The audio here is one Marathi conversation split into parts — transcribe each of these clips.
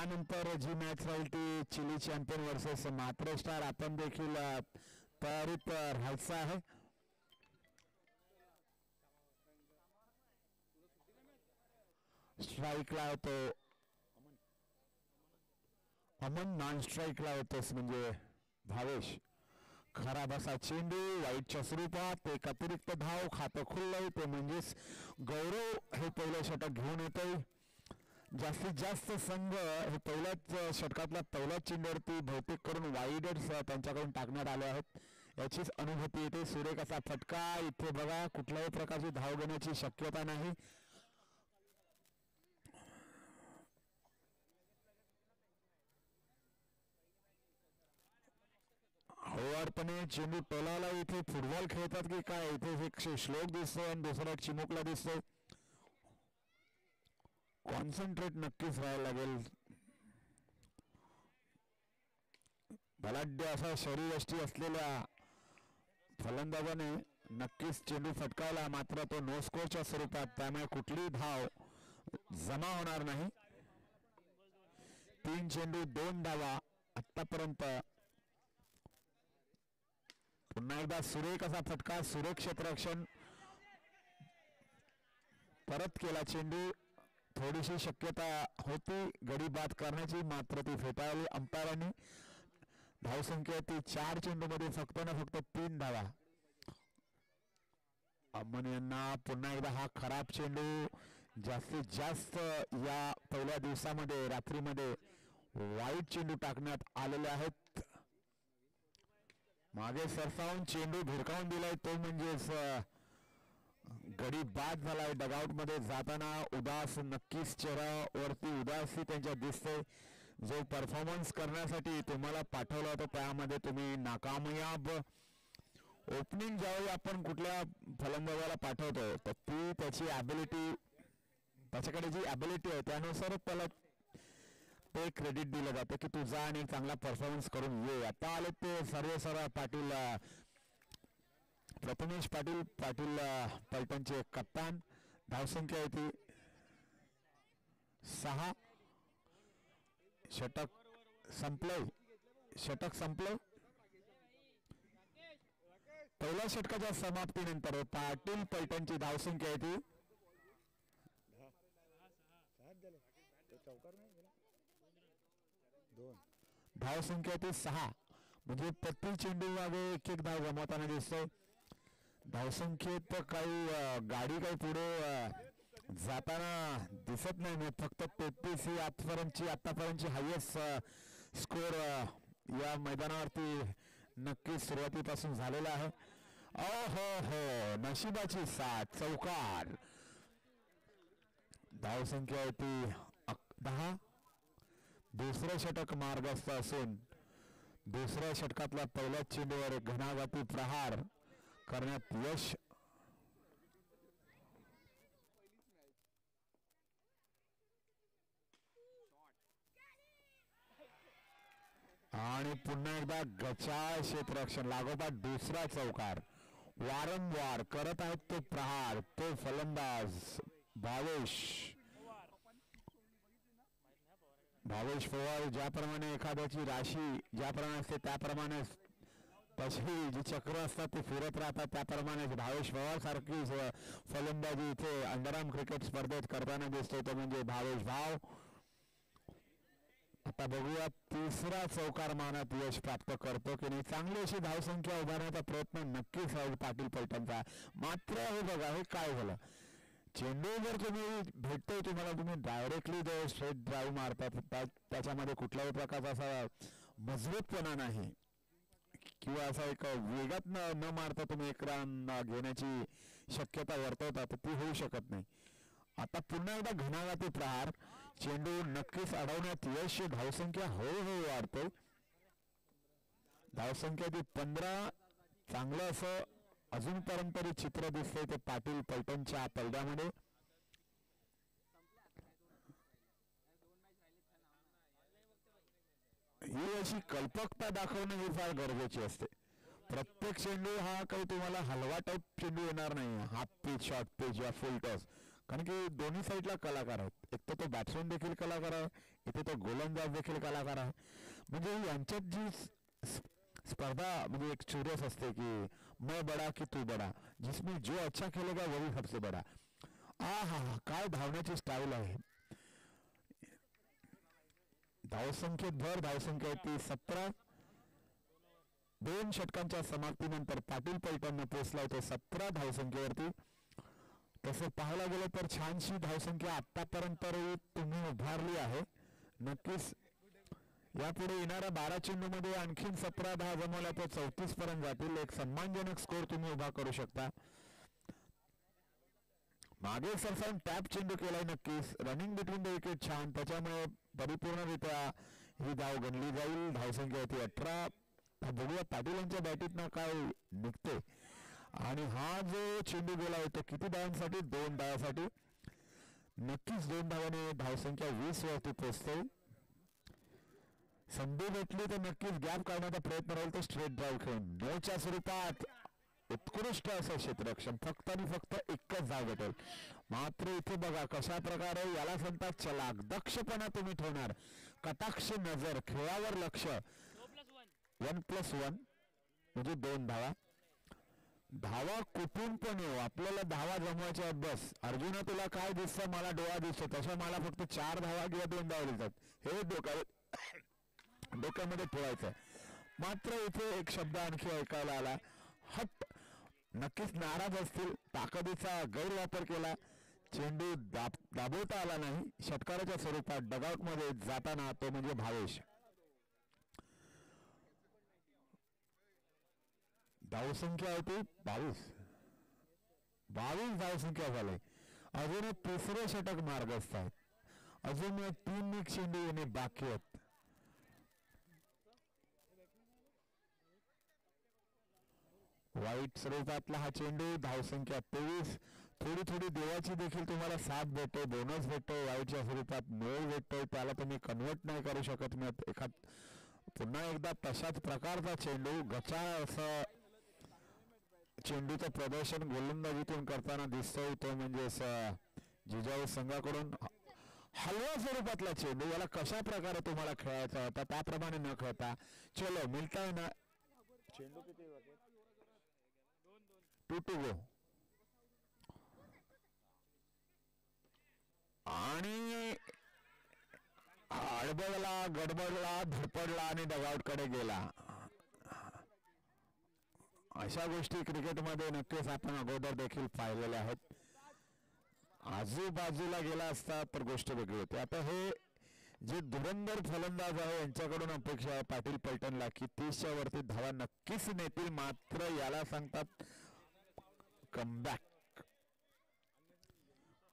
यानंतर जी मॅच राहील ती chilli Champion versus Mhatre star. आपण देखील तयारीत राहायचं आहे. स्ट्राईकला होतो अमन, नॉन स्ट्राईकला होतोस म्हणजे भावेश. खराब असा चेंडू वाईटच्या स्वरूपात, एक अतिरिक्त धाव, खातं खुललंय ते म्हणजेच गौरव हे पहिलं षटक घेऊन येतोय. जास्तीत जास्त संघ हे पहिल्याच षटकातल्या पहिल्याच चेंडूवरती बहुतेक करून वाईडर्स त्यांच्याकडून टाकण्यात आले आहेत याचीच अनुभूती येते. सुरेख असा फटका. इथे बघा कुठल्याही प्रकारची धाव घेण्याची शक्यता नाही. हळूवारपणे चेंडू टोलाला. इथे फुटबॉल खेळतात की काय? इथे एक श्लोक दिसतोय आणि दुसरा एक चिमुकला दिसतोय. कॉन्सन्ट्रेट नक्कीच राहायला लागेल. बलाढ्य असा शरीरयष्टी असलेल्या फलंदाजाने नक्कीच चेंडू फटकावला, मात्र तो नो स्कोरच्या स्वरूपात, त्यामुळे कुठलीही धाव जमा होणार नाही. 3 चेंडू 2 धावा आतापर्यंत. पुन्हा एकदा सुरेख असा फटका, सुरेख क्षेत्ररक्षण, परत केला चेंडू. थोडीशी शक्यता होती गडी बाद करण्याची, मात्र ती फेटाळली अंपायरांनी. धावसंख्या ती 4 चेंडूमध्ये फक्त ना फक्त 3 धावा. अमन यांना पुन्हा एकदा हा खराब चेंडू. जास्तीत जास्त या पहिल्या दिवसामध्ये रात्रीमध्ये वाईट चेंडू टाकण्यात आलेले आहेत. मागे सरसावून चेंडू भिरकावून दिलाय तो म्हणजेच गडी बाद झालाय. डगआउट मध्ये जाताना उदास, नक्कीच चेहऱ्यावरती उदासी त्यांच्या दिसते. जो परफॉर्मन्स करण्यासाठी तुम्हाला पाठवला होता त्यामध्ये तुम्ही नाकामयाब. ओपनिंग ज्यावेळी आपण कुठल्या फलंदाजाला पाठवतो तर ती त्याची ॲबिलिटी, त्याच्याकडे जी ॲबिलिटी आहे त्यानुसार त्याला ते क्रेडिट दिलं जातं की तू जा आणि चांगला परफॉर्मन्स करून ये. आता आले ते सर्वेसर्वा पाटील, प्रथमेश पाटील, पलटणचे कप्तान. धावसंख्या आहे ती 6. षटक संपलंय. पहिल्या षटकाच्या समाप्तीनंतर पाटील पलटणची धावसंख्या आहे ती 6. म्हणजे प्रति चेंडू मागे एक धाव गमावताना दिसतोय. धावसंख्येत काही गाडी काही पुढे जाताना दिसत नाही. फक्त 33 ही आतापर्यंतची हायएस्ट स्कोर या मैदानावरती नक्कीच सुरुवातीपासून झालेला आहे. हो नशिबाची साथ, चौकार. धावसंख्या आहे ती 10. दुसरं षटक मार्गस्थ असून दुसऱ्या षटकातल्या पहिल्याच चेंडूवर घणाघाती प्रहार करण्यात यश. आणि पुन्हा एकदा गचाळ क्षेत्ररक्षण लागोपाठ दुसरा चौकार. वारंवार करत आहेत तो प्रहार, तो फलंदाज भावेश पवार. ज्याप्रमाणे एखाद्याची राशी ज्याप्रमाणे असते त्याप्रमाणे तशी जी चक्र असतात ते फिरत राहतात, त्याप्रमाणे भावेश पवार सारखी फलंदाजी इथे अंडरआर्म क्रिकेट स्पर्धेत करताना दिसतो तो म्हणजे भावेश भाव. आता बघूया तिसरा चौकार मानात यश प्राप्त करतो की नाही. चांगली अशी धावसंख्या उभारण्याचा प्रयत्न नक्कीच राहील पाटील पलटणचा. मात्र हे बघा हे काय झालं, चेंडू जर तुम्ही भेटतोय तुम्हाला, तुम्ही डायरेक्टली जो स्ट्रेट ड्राईव्ह मारतात त्याच्यामध्ये कुठल्याही प्रकारचा असा मजबूतपणा नाही किंवा असा एक वेगात न मारता तुम्ही एक रन घेण्याची शक्यता वर्तवता तर ती होऊ शकत नाही. आता पुन्हा एकदा घणाघाती प्रहार, चेंडू नक्कीच अडवण्यात यश. धावसंख्या हळूहळू वाढते. धावसंख्या ती 15. चांगलं असं अजूनपर्यंत तरी चित्र दिसतंय ते पाटील पलटणच्या पलड्यामध्ये. ही अशी कल्पकता दाखवणं ही फार गरजेची असते. प्रत्येक चेंडू हा काही तुम्हाला हलवा टाईप चेंडू येणार नाही, हाफ पिच, शॉर्ट पिच या फुल टॉस. कारण की दोन्ही साईडला कलाकार आहेत. एक तर तो बॅट्समॅन देखील कलाकार आहे, इथे तो गोलंदाज देखील कलाकार आहे. म्हणजे यांच्यात जी स्पर्धा म्हणजे एक चुरस असते की मैं बडा की तू बडा, जिसमें जो अच्छा खेलेगा वही सबसे बडा. हा काय धावण्याची स्टाईल आहे. धावसंख्येत भर, धावसंख्या ती 17. 2 षटकांच्या समाप्तीनंतर पाटील पलटण पोहोचलाय तो 17 धावसंख्येवरती. तसं पाहायला गेलं तर छानशी धावसंख्या आतापर्यंत तुम्ही उभारली आहे. नक्कीच यापुढे येणाऱ्या 12 चेंडूमध्ये आणखीन 17 धावा जमवल्या तर 34 पर्यंत जातील. एक सन्मानजनक स्कोर तुम्ही उभा करू शकता. मागे सरसावून टॅप चेंडू केलाय नक्कीच. रनिंग बिटवीन द विकेट छान, त्याच्यामुळे परिपूर्णरित्या ही धाव गणली जाईल. धावसंख्या होती 18. बघूया पाटील यांच्या बॅटीतनं काय निघते. आणि हा जो चेंडू गेला आहे तो किती धावांसाठी? 2 धावांसाठी. नक्कीच 2 धावाने धावसंख्या 20 वरती पोहोचते. संधी भेटली तर नक्कीच गॅप काढण्याचा प्रयत्न राहील. तो स्ट्रेट ड्राईव्ह खेळून 9च्या स्वरूपात उत्कृष्ट असं क्षेत्ररक्षण, फक्त आणि फक्त एकच धाव भेटेल. मात्र इथे बघा कशा प्रकारे याला सांगतात चलाक, दक्षपणा तुम्ही ठेवणार, कटाक्ष नजर, खेळावर लक्ष. 1+1 म्हणजे 2 धावा. धावा कुठून पण येऊ, आपल्याला धावा जमवायच्या आहेत बस. अर्जुना तुला काय दिसतं? मला डोळा दिसतो, तशा मला फक्त 4 धावा किंवा 2 धावा दिसतात. हे डोक्यामध्ये ठेवायचं. मात्र इथे एक शब्द आणखी ऐकायला आला, हट. नक्कीच नाराज असतील, ताकदीचा गैरवापर केला, चेंडू दाबवता आला नाही. षटकाराच्या स्वरूपात डगआउटमध्ये जाताना तो म्हणजे भावेश. धावसंख्या होती 22 धावसंख्या झाली. अजून एक तिसरे षटक मार्गस्थ आहेत. अजून 3 चेंडू येणे बाकी आहेत. वाईट स्वरूपातला हा चेंडू. धावसंख्या 23. थोडी देवाची देखील तुम्हाला साथ भेटते, बोनस भेटतो, वाईटच्या स्वरूपात मेळ भेटतो, त्याला तुम्ही कन्वर्ट नाही करू शकत. पुन्हा एकदा तशाच प्रकारचा चेंडू गचा असं चेंडूचं प्रदर्शन गोलंदाजीतून करताना दिसतोय. तो म्हणजे जिजाऊ संघाकडून हलव्या स्वरूपातला चेंडू. याला कशा प्रकारे तुम्हाला खेळायचा होता त्याप्रमाणे न खेळता चलो मिळताय ना. चेंडू किती 2 गो. आणि आडबडला, गडबडला, धडपडला आणि डगआउटकडे गेला. अशा गोष्टी क्रिकेटमध्ये नक्कीच आपण अगोदर देखील पाहिलेल्या आहेत. आजूबाजूला गेला असता तर गोष्ट वेगळी होती. आता हे जे धुरंधर फलंदाज आहे यांच्याकडून अपेक्षा आहे पाटील पलटणला की 30च्या वरती धावा नक्कीच नेतील. मात्र याला सांगतात कमबॅक.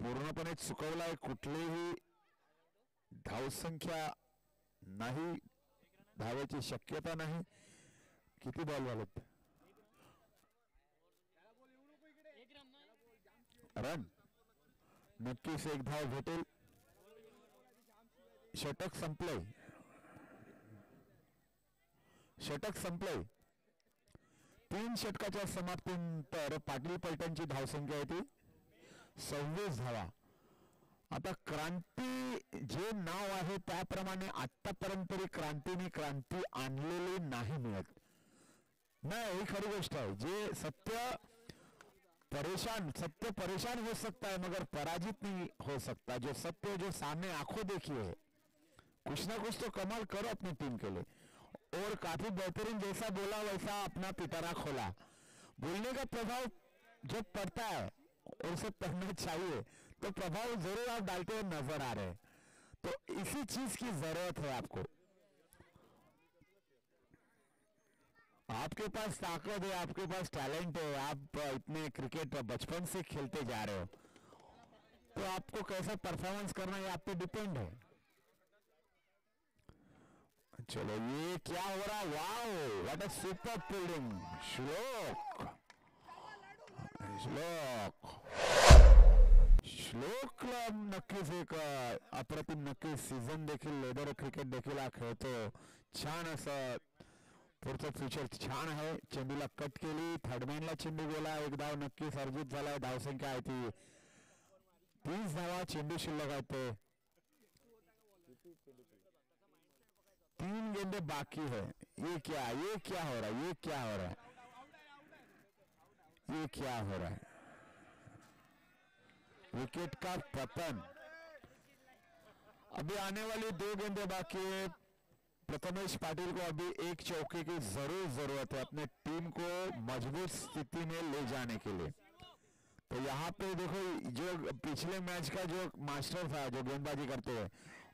पूर्णपणे चुकवलाय, कुठलीही धावसंख्या नाही, धावाची शक्यता नाही. किती बॉल झालेत? रन. नक्कीच 1 धाव भेटेल. षटक संपलंय. 3 षटकाच्या समाप्तीनंतर पाटील पलटणची धावसंख्या होती 26 धावा. आता क्रांती जे नाव आहे त्याप्रमाणे आतापर्यंत तरी क्रांती आणलेली नाही मिळत. नाही, ही खरी गोष्ट आहे. जे सत्य परेशान हो सकता है मगर पराजित नहीं हो सकता. जो सत्य जो सामने आंखों देखी है, कुछ ना कुछ तो कमाल करो अपनी टीम के लिए. और काफी बेहतरीन, जैसा बोला वैसा अपना पिटारा खोला. बोलने का प्रभाव जब पड़ता है और उसे पढ़ना चाहिए तो प्रभाव जरूर आप डालते हुए नजर आ रहे हैं. तो इसी चीज की जरूरत है आपको. आपके पास ताकत है, आपके पास टैलेंट है, आप इतने क्रिकेट बचपन से खेलते जा रहे हो, तो आपको कैसा परफॉर्मेंस करना है आप पे डिपेंड है. चलो ये क्या हो रहा? Wow, what a super fielding. श्लोकला नक्कीच एक अप्रतिम नक्कीच सीझन देखील लेदर क्रिकेट देखील हा खेळतो. छान असं पुढचं फ्युचर छान आहे. चेंडूला कट केली, थर्डमॅनला चेंडू गेला, 1 धाव नक्कीच अर्जित झालाय. धावसंख्या आहे ती 30 धावा चेंडू शिल्लक आहे ते 3 गेंदे बाकी है। ये क्या हो रहा है, ये क्या हो रहा है, ये क्या हो रहा है। विकेट का पतन। अभी आने वाली 2 गेंदे बाकी है। प्रथमेश पाटिल को अभी एक चौके की जरूरत है अपने टीम को मजबूत स्थिति में ले जाने के लिए। तो यहाँ पे देखो जो पिछले मैच का जो मास्टर था जो गेंदबाजी करते हुए,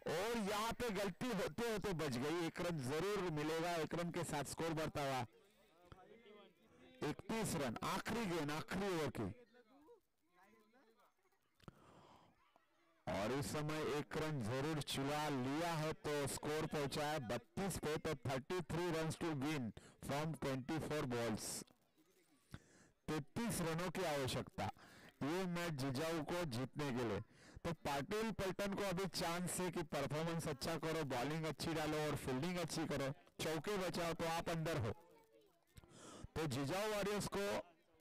और यहाँ पे गलती होते होते बच गई। 1 रन जरूर मिलेगा, 1 रन के साथ स्कोर बढ़ता हुआ 31 रन। आखिरी गेंद, आखिरी ओवर की, और इस समय 1 रन जरूर चुरा लिया है तो स्कोर पहुंचा है 32 पे। तो 33 run to win from 24 balls. 33 रनों की आवश्यकता ये मैच जिजाऊ को जीतने के लिए। तो पाटिल पल्टन को अभी चांस है कि परफॉर्मेंस अच्छा करो, बॉलिंग अच्छी डालो और फील्डिंग अच्छी करो, चौके बचाओ तो आप अंदर हो। तो जिजाऊ वॉरियर्स को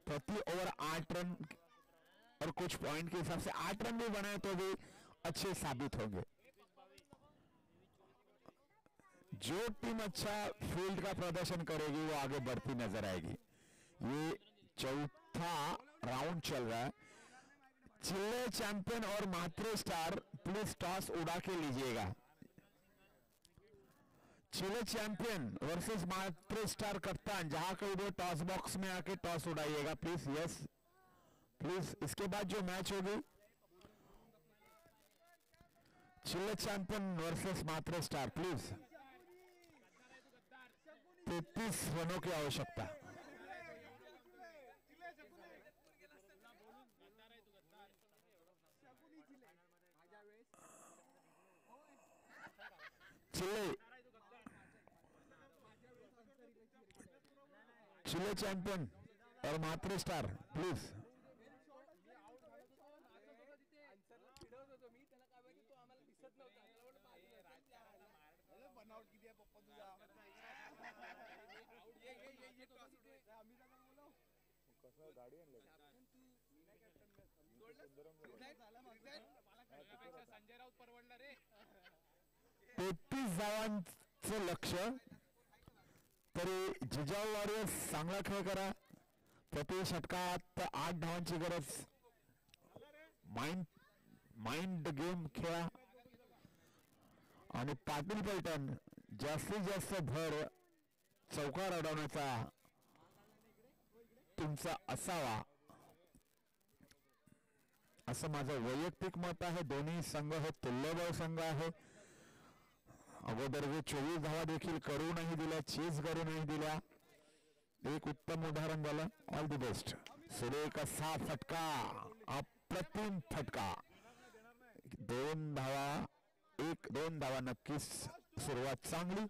प्रति ओवर 8 रन और कुछ पॉइंट के हिसाब से 8 रन भी बनाए तो भी अच्छे साबित होंगे। जो टीम अच्छा फील्ड का प्रदर्शन करेगी वो आगे बढ़ती नजर आएगी। ये चौथा राउंड चल रहा है। चिल्ले चैंपियन और मात्रे स्टार प्लीज टॉस उड़ा के लीजिएगा। Chilly Champion versus Mhatre Star कप्तान, जहां कहीं भी टॉस बॉक्स में आके टॉस उड़ाइएगा प्लीज। Yes please. इसके बाद जो मैच होगी Chilly Champion versus Mhatre Star, please 33 रनों की आवश्यकता। चिल्ले चैंपियन और मात्रे स्टार प्लीज। गाडी आणली 33 धावांचं लक्ष। तरी जिजाऊ वॉरियर्स चांगला खेळ करा। प्रति षटकात 8 धावांची गरज। माइंड गेम खेळा आणि पाटील पलटण जास्तीत जास्त भर चौकार अडवण्याचा तुमचा असावा असं माझं वैयक्तिक मत आहे। दोन्ही संघ हे तुल्यबळ संघ आहे। अगोदर 24 धावा देखील करू नाही दिल्या, चेस करू नाही दिल्या। एक उत्तम उदाहरण झालं। All the best. सुरेख असा फटका, अप्रतिम फटका। 2 धावा, 1-2 धावा नक्कीच सुरुवात चांगली।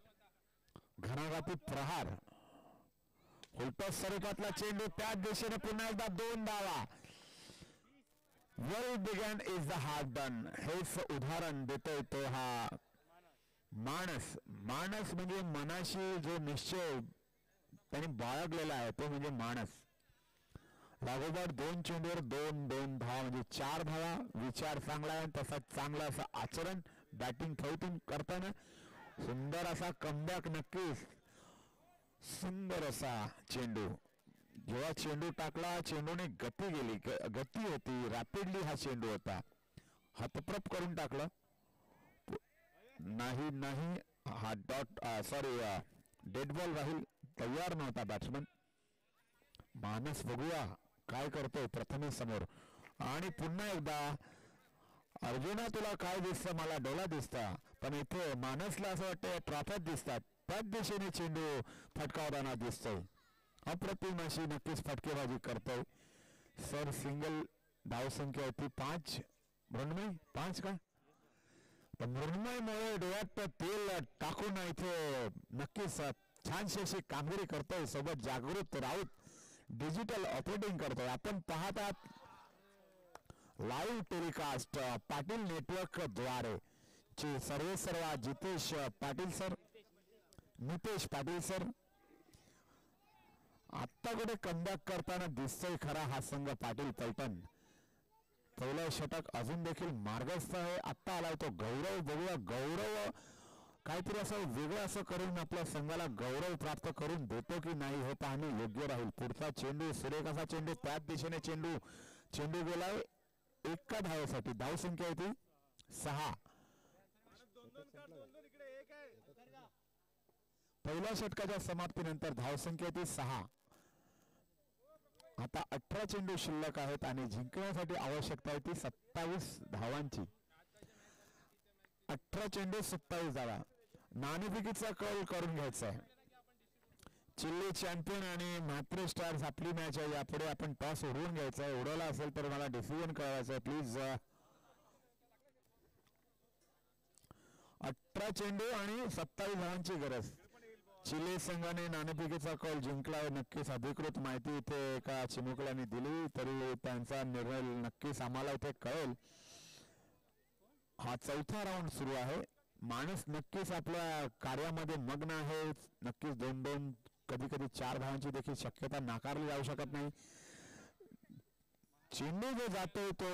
घणाघाती प्रहार, उलट स्वरूपातला चेंडू त्याच दिशेने पुन्हा एकदा 2 धावा। वेल बिगन इज द हार्ड डन हेच उदाहरण देतोय तो हा माणस म्हणजे मनाशी जो निश्चय त्यांनी बाळगलेला आहे तो म्हणजे माणस। लागोपाठ 2 चेंडूवर 2 धावा म्हणजे 4 धावा। विचार चांगला आहे, तसा चांगला असा आचरण बॅटिंग फौटिंग करताना सुंदर असा कमबॅक। नक्कीच सुंदर असा चेंडू। जेव्हा चेंडू टाकला चेंडूने गती गेली, गती होती, रॅपिडली हा चेंडू होता। हातप्रप करून टाकलं नाही हा डेड बॉल राहील, तयार नव्हता बॅट्समन। मानस बघूया काय करतोय प्रथमेश समोर। आणि पुन्हा एकदा अर्जुना तुला काय दिसतं, मला डोला दिसता, पण इथे मानसला असं वाटतं ट्रॉफ्यात दिसतात। त्याच दिशेने चेंडू फटकावताना दिसतोय। अप्रतिम अशी नक्कीच फटकेबाजी करतोय सर। सिंगल धावसंख्या होती 5 मृण्मय 5 का, तर मृण्मयमुळे डोळ्यात तेल टाकून इथे नक्कीच छानशी अशी कामगिरी करतोय। सोबत जागृत राऊत डिजिटल ऑपरेटिंग करतोय। आपण पाहतात लाईव्ह टेलिकास्ट पाटील नेटवर्क द्वारे चे सर्वेसर्वा जितेश पाटील सर, नितेश पाटील सर। आता कुठे कमबॅक करताना दिसतोय खरा हा संघ पाटील पलटण। पहिलं षटक अजून देखील मार्गस्थ आहे. आत्ता आलाय तो गौरव. बघूया गौरव काहीतरी असं वेगळं असं करून आपल्या संघाला गौरव प्राप्त करून देतो की नाही हे पाहणे योग्य राहील. पुढचा चेंडू सुरेख असा चेंडू त्याच दिशेने चेंडू गेलाय एका धावेसाठी. धावसंख्या होती 6. पहिल्या षटकाच्या समाप्तीनंतर धावसंख्या ती 6. आता 18 चेंडू शिल्लक आहेत आणि जिंकण्यासाठी आवश्यकता आहे ती 27 धावांची. 18 चेंडू 27 धावा. नाणेफेकीचा कल करून घ्यायचा आहे. चिल्ली चॅम्पियन आणि म्हात्रे स्टार्स आपली मॅच आहे. यापुढे आपण टॉस उडवून घ्यायचा आहे. उडवला असेल तर मला डिसिजन कळवायचं आहे प्लीज. 18 चेंडू आणि 27 धावांची गरज. चिले संघाने नाणेफेकीचा कौल जिंकलाय. नक्कीच अधिकृत माहिती इथे एका चिमुकल्याने दिली तरी त्यांचा निर्णय नक्कीच आम्हाला इथे कळेल. हा 4था राऊंड सुरू आहे. माणूस नक्कीच आपल्या कार्यामध्ये मग्न आहे. नक्कीच 2-2 कधी कधी 4 धावांची देखील शक्यता नाकारली जाऊ शकत नाही. चेंडू जो जातोय तो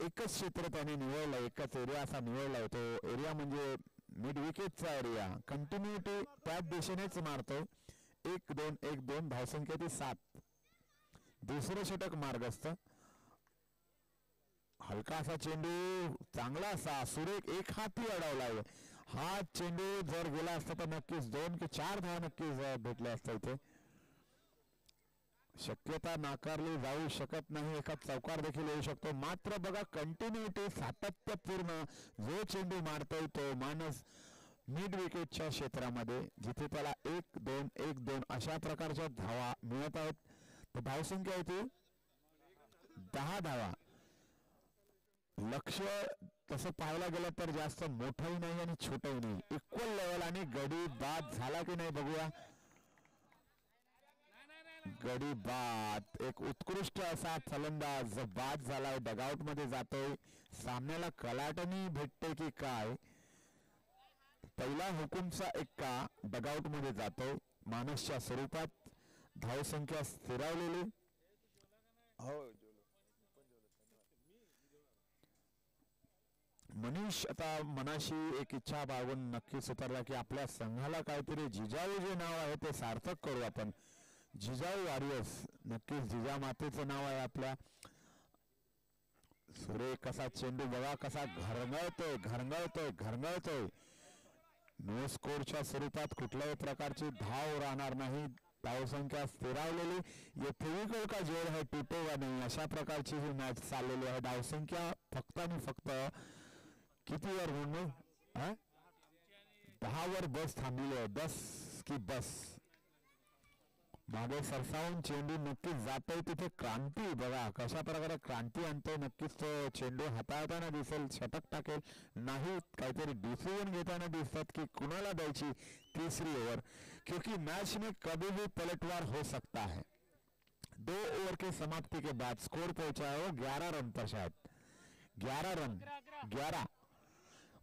एकच क्षेत्र त्याने निवडलं, एकच एरिया असा निवडलाय. तो एरिया म्हणजे मिड विकेटचा एरिया. कंटिन्युटी त्याच दिशेनेच मारतो. 1-2 धावसंख्या ती 7. दुसरं षटक मार्गस्थ. हलका असा चेंडू चांगला असा सुरेख एक हाती अडवलाय. हा चेंडू जर गेला असता तर नक्कीच 2 की 4 धावा नक्कीच भेटले असते. इथे शक्यता नाकारली जाऊ शकत नाही. एका चौकार देखील येऊ शकतो. मात्र बघा कंटिन्युटी सातत्यपूर्ण जो चेंडू मारतोय तो माणूस मिड विकेटच्या क्षेत्रामध्ये जिथे त्याला 1-2 अशा प्रकारच्या धावा मिळत आहेत. तर धावसंख्या होती 10 धावा. लक्ष तसं पाहायला गेलं तर जास्त मोठंही नाही आणि छोटंही नाही, इक्वल लेवल. आणि गडी बाद झाला की नाही बघूया. गडी बाद. एक उत्कृष्ट असा फलंदाज बाद झालाय. डगआउट मध्ये जातोय. सामन्याला कलाटणी भेटते की काय. पहिला हुकुमचा एक्का डगआउट मध्ये जातोय मानसच्या स्वरूपात. धावसंख्या स्थिरावलेली. मनीष आता मनाशी एक इच्छा बाळगून नक्कीच उतरला की आपल्या संघाला काहीतरी जिजाऊ जे नाव आहे ते सार्थक करू आपण. जिजाऊ वॉरियर्स. नक्कीच जिजा मातेचं नाव आहे आपल्या. सुरेख कसा चेंडू बघा कसा घरंगळतोय. नो स्कोरच्या स्वरूपात कुठल्याही प्रकारची धाव राहणार नाही. धावसंख्या स्थिरावलेली. ये फेविकॉल का जोड है तुटेगा नहीं अशा प्रकारची ही मॅच चाललेली आहे. धावसंख्या फक्त आणि फक्त किती वर म्हणून 10 वर बस थांबलेली आहे. 10 की बस. मागे सरसावून चेंडू नक्कीच जातोय. तिथे क्रांती बघा कशा प्रकारे क्रांती आणतोय. नक्कीच तो चेंडू हाताळताना दिसेल. षटक टाकेल नाही. काहीतरी डिसिजन घेताना दिसतात की कुणाला द्यायची तीसरी ओव्हर. क्योंकि मैच में कभी भी पलटवार हो सकता है. 2 ओवर के समाप्ति के बाद स्कोर पहुंचा है वो 11 रन पर. शायद 11 रन.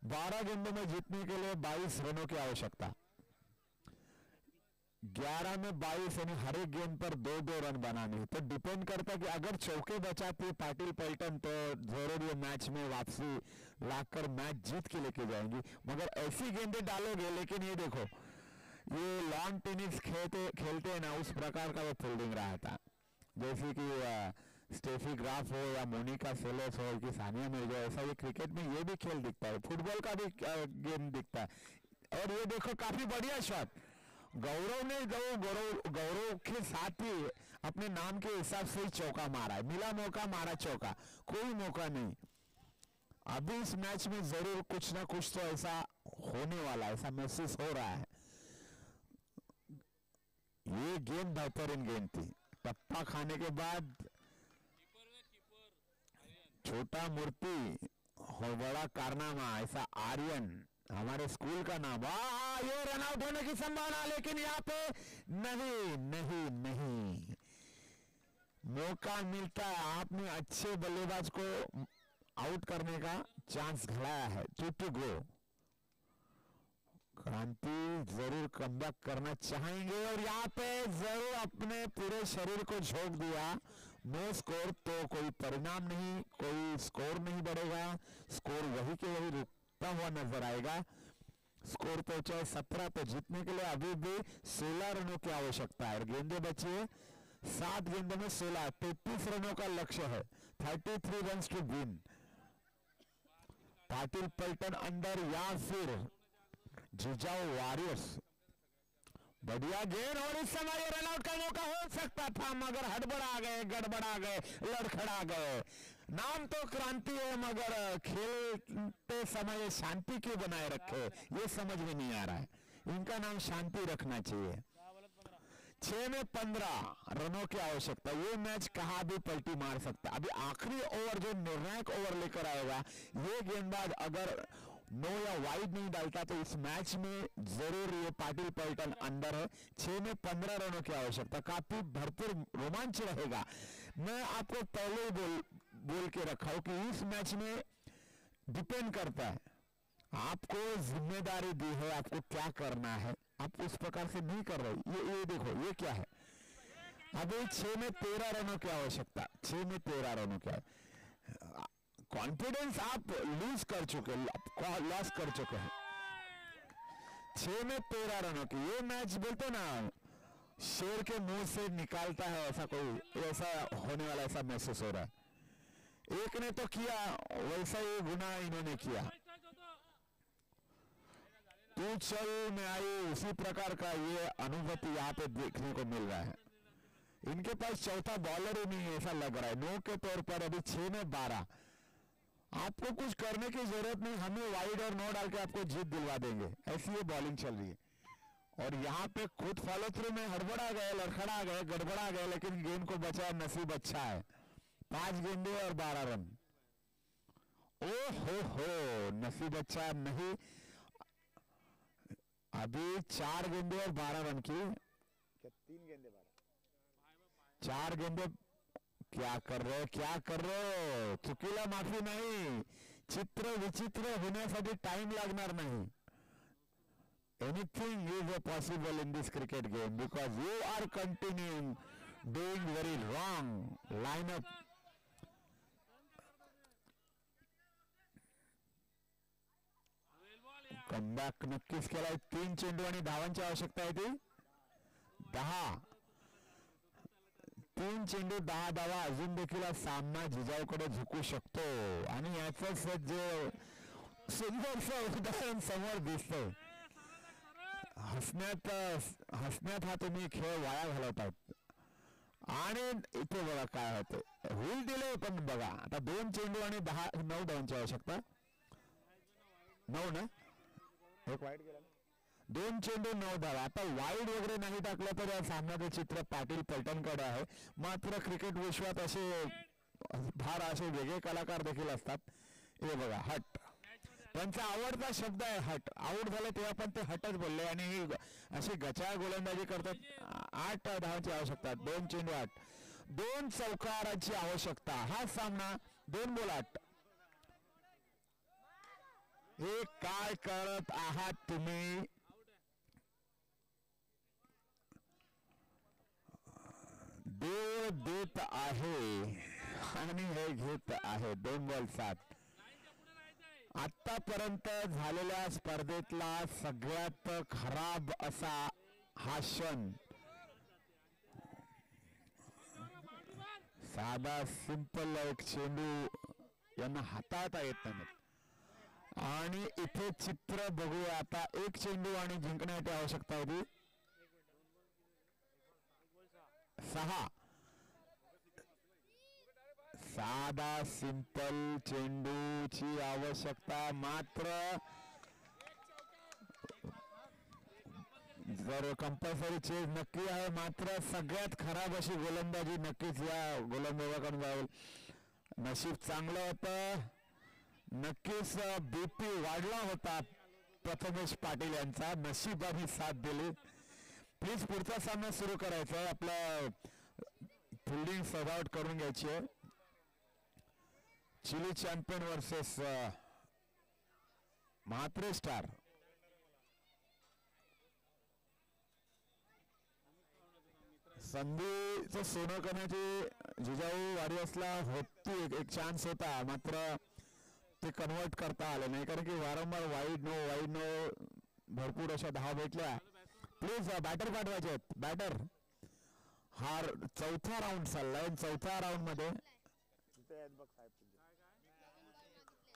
12 गेंदों में जीतने के लिए 22 रनों की आवश्यकता. 11 में 22 यानी हर एक गेंद पर 2-2 रन बनाने. तो डिपेंड करता कि अगर चौके बचाते पाटिल पलटन तो जरूर ये मैच में वापसी लाकर मैच जीत के लेके जाएंगी. मगर ऐसी गेंदें डालोगे. लेकिन ये देखो ये लॉन टेनिस खेलते हैं ना उस प्रकार का वो फील्डिंग रहा था. जैसे कि स्टेफी ग्राफ हो या मोनिका सेलेस हो कि सानिया मिर्जा. ऐसा ये क्रिकेट में ये भी खेल दिखता है. फुटबॉल का भी गेम दिखता है. और ये देखो काफी बढ़िया शॉट गौरव ने गौरव के साथ ही अपने नाम के हिसाब से ही चौका मारा है. मिला मौका मारा चौका. कोई मौका नहीं. अभी इस मैच में जरूर कुछ ना कुछ तो ऐसा होने वाला है. ऐसा महसूस हो रहा है. ये गेम बेहतरीन गेम थी. टप्पा खाने के बाद छोटा मूर्ति और बड़ा कारनामा ऐसा आर्यन हमारे स्कूल का नाम. ये रन आउट होने की संभावना. लेकिन यहाँ पे नहीं मौका मिलता है. आपने अच्छे बल्लेबाज को आउट करने का चांस घड़ाया है. 2 गो. क्रांति जरूर कमबैक करना चाहेंगे और यहाँ पे जरूर अपने पूरे शरीर को झोंक दिया. नो स्कोर तो कोई परिणाम नहीं, कोई स्कोर नहीं बढ़ेगा, स्कोर वही के वही रुकता हुआ नजर आएगा। स्कोर तो चाहे 17, तो जीतने के लिए अभी भी 16 रनों की आवश्यकता है। गेंदे बची है 7 गेंदों में 16, 33 रनों का लक्ष्य है। 33 रन टू विन। पाटिल पलटन अंडर या फिर जिजाऊ वॉरियर्स। बढ़िया गेंद और इस समय ये रनआउट का मौका हो सकता था, मगर हड़बड़ा गए, गड़बड़ा गए, लड़खड़ा गए। नाम तो क्रांति है, मगर खेलते समय शांति क्यों बनाए रखे, ये समझ में नहीं आ रहा है। इनका नाम शांति रखना चाहिए। 6 में 15 रनों की आवश्यकता। ये मैच कहाँ भी पलटी मार सकता। अभी आखिरी ओवर जो निर्णायक ओवर लेकर आएगा, ये गेंदबाज अगर नो या वाइड नहीं डालता तो इस मैच में जरूर ये पाटिल पलटन अंदर है। 6 में 15 रनों की आवश्यकता। काफी भरपूर रोमांच रहेगा। मैं आपको पहले ही बोल के रखा हूं कि इस मैच में डिपेंड करता है, आपको जिम्मेदारी दी है, आपको क्या करना है, आप उस प्रकार से नहीं कर रहे। ये देखो, ये क्या है। अभी 6 में 13 रनों की आवश्यकता। 6 में 13 रनों की कॉन्फिडेंस आप लूज कर चुके, लॉस कर चुके हैं। 6 में 13 रनों की ये मैच बोलते ना, शेर के मुंह से निकालता है, ऐसा कोई ऐसा होने वाला ऐसा महसूस हो रहा है। एक ने तो किया वैसा ही गुनाह इन्होंने किया। तू चल मैं आई, उसी प्रकार का ये अनुभूति यहाँ पे देखने को मिल रहा है। इनके पास चौथा बॉलर ही नहीं है ऐसा लग रहा है। नो के तौर पर अभी 6 में 12। आपको कुछ करने की जरूरत नहीं, हमें वाइड और नो डाल के आपको जीत दिलवा देंगे, ऐसी ये बॉलिंग चल रही है। और यहाँ पे खुद फॉलो थ्रू में हड़बड़ा गए, लड़खड़ा गए, गड़बड़ा गए, लेकिन गेंद को बचाया, नसीब अच्छा है। 5 गेंदे और 12 रन। ओ हो, नसीब अच्छा नहीं। अभी 4 गेंदे और 12 रन की, 3 गेंदे 12, 4 गेंदे। क्या कर रहे हो, क्या कर रहे हो? चुकीला माफी नाही, चित्र विचित्र होण्यासाठी टाइम लागणार नाही. Anything is possible in this cricket game because you are continuing doing very wrong lineup. Comeback नक्कीच केलाय. 3 चेंडू आणि धावांची आवश्यकता आहे ती 10. 3 चेंडू 10 धावा. अजून देखील सामना जिजाऊकडे झुकू शकतो आणि याच जे सुंदरसं उदाहरण समोर दिसतंय. हसण्यात हा तुम्ही खेळ वाया घालवतात आणि इथे बघा काय होतं. होईल दिले पण बघा आता 2 चेंडू आणि 9 धावांची आवश्यकता. 9 ना, एक वाईट गेला. 2 चेंडू 9 धावा. आता वाईड वगैरे नाही टाकलं तर या सामन्याचं चित्र पाटील पलटणकडे आहे. मात्र क्रिकेट विश्वात असे फार असे वेगळे कलाकार देखील असतात. हे बघा हट, त्यांचा आवडता शब्द आहे हट. आऊट झाले तेव्हा पण ते हटच बोलले आणि अशी गचाळ गोलंदाजी करतात. 8 धावांची आवश्यकता. 2 चेंडू 8, 2 चौकाराची आवश्यकता. हा सामना 2 बॉल 8. हे काय करत आहात तुम्ही? देव देत आहे आणि हे घेत आहे. 2 बॉल 7. आतापर्यंत झालेल्या स्पर्धेतला सगळ्यात खराब असा हा क्षण. साधा सिंपल एक चेंडू यांना हाताळता येत नाही आणि इथे चित्र बघूया आता. 1 चेंडू आणि जिंकण्याची आवश्यकता होती 6. साधा सिंपल चेंडूची आवश्यकता. मात्र जर कंपल्सरी चेज नक्की आहे. मात्र सगळ्यात खराब अशी गोलंदाजी नक्कीच या गोलंदाजाकडून जाईल. नशीब चांगलं होतं. नक्कीच बीपी वाढला होता प्रथमेश पाटील यांचा. नशिबाने साथ दिली. प्लीज पुढचा सामना सुरू करायचा आहे. आपला फिल्डिंग सजावट करून घ्यायची आहे. Chilly Champion versus Mhatre Star. संधीचं सोनं करण्याची जिजाऊ वारियर्सला होती एक चान्स होता, मात्र ते कन्वर्ट करता आले नाही, कारण की वारंवार वाईड नो भरपूर अशा धावा भेटल्या. प्लीज बॅटर पाठवायचे आहेत. बॅटर हा चौथा राऊंड चाललाय. चौथ्या राऊंड मध्ये